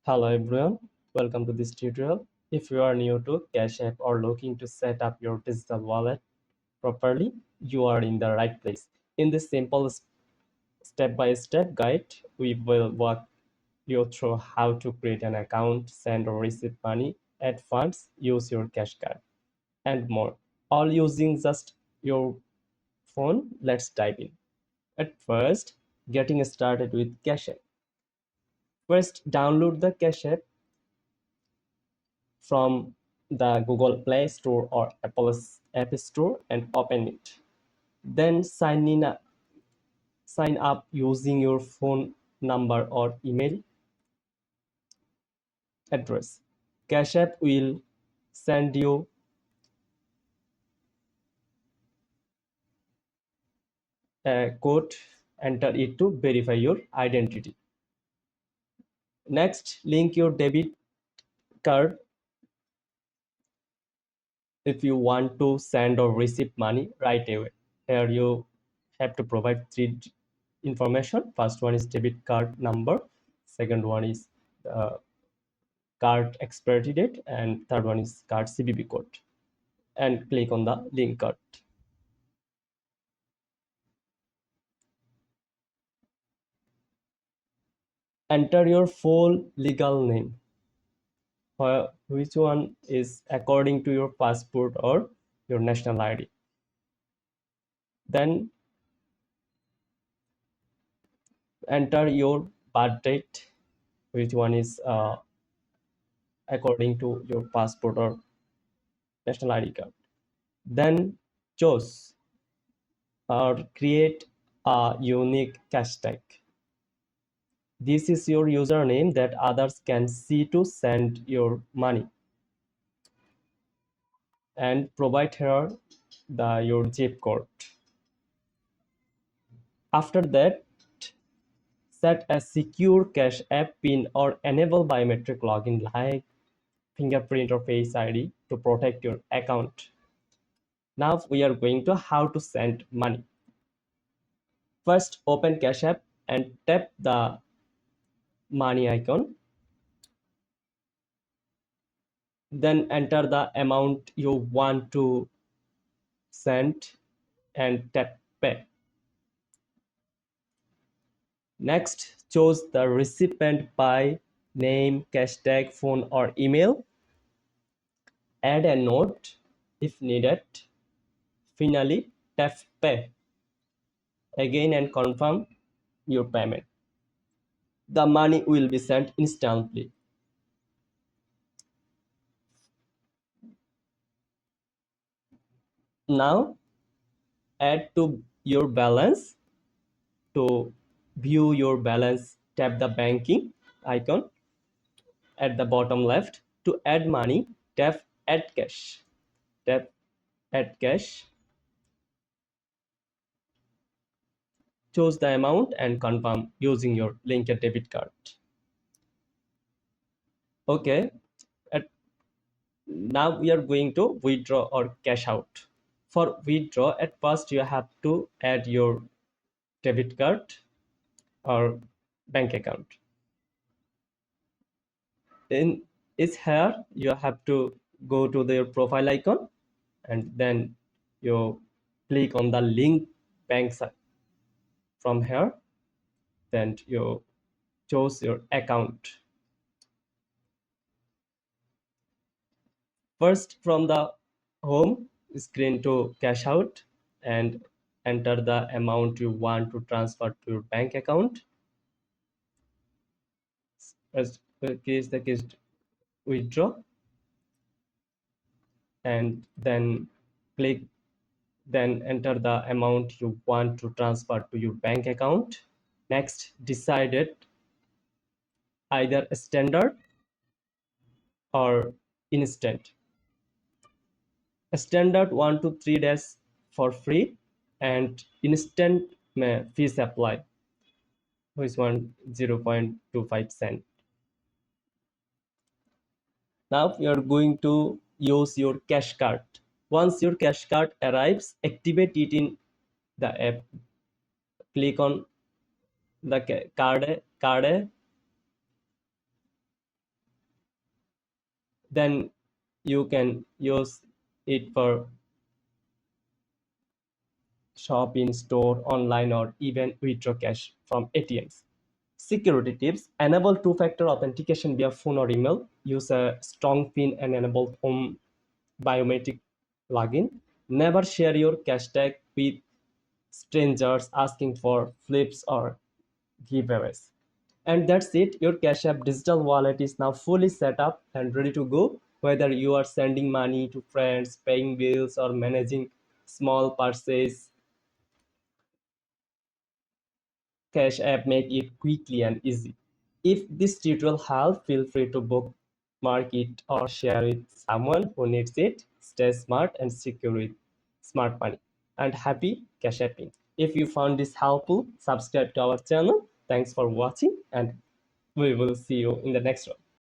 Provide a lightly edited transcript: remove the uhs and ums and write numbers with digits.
Hello everyone, welcome to this tutorial. If you are new to Cash App or looking to set up your digital wallet properly, you are in the right place. In this simple step-by-step guide, we will walk you through how to create an account, send or receive money, add funds, use your cash card, and more. All using just your phone. Let's dive in. At first, getting started with Cash App. First, download the Cash App from the Google Play Store or Apple's App Store and open it. Then sign up using your phone number or email address. Cash App will send you a code. Enter it to verify your identity. Next, link your debit card if you want to send or receive money right away. Here you have to provide three information. First one is debit card number. Second one is card expiry date, and third one is card CVV code. And click on the link card. Enter your full legal name, which one is according to your passport or your national ID. Then enter your birth date, which one is according to your passport or national ID card. Then choose or create a unique hashtag. This is your username that others can see to send your money. And provide here your zip code. After that, set a secure cash app pin or enable biometric login like fingerprint or face ID to protect your account. Now we are going to how to send money. First, open Cash App and tap the money icon. Then enter the amount you want to send and tap pay. Next, choose the recipient by name, cash tag, phone or email. Add a note if needed. Finally, tap pay again and confirm your payment. The money will be sent instantly. Now, add to your balance. To view your balance, tap the banking icon at the bottom left. To add money, tap add cash. Tap add cash. Choose the amount and confirm using your linked debit card. Okay, now we are going to withdraw or cash out. For withdraw, at first you have to add your debit card or bank account. In is here you have to go to their profile icon and then you click on the link bank side. From here, then you choose your account. First, from the home screen to cash out and enter the amount you want to transfer to your bank account. As the case withdraw, and then click, then enter the amount you want to transfer to your bank account. Next, decide it either standard or instant. Standard 1 to 3 days for free, and instant fees apply, which one 0.25 cent. Now you are going to use your cash card. Once your cash card arrives, activate it in the app. Click on the card Then you can use it for shop in store, online, or even withdraw cash from ATMs. Security tips: enable two factor authentication via phone or email. Use a strong PIN and enable home biometric login. Never share your cash tag with strangers asking for flips or giveaways. And that's it. Your Cash App digital wallet is now fully set up and ready to go. Whether you are sending money to friends, paying bills, or managing small purchases, Cash App make it quickly and easy. If this tutorial helped, feel free to bookmark it or share it with someone who needs it. Stay smart and secure with smart money. And happy Cash Apping. If you found this helpful, subscribe to our channel. Thanks for watching, and we will see you in the next one.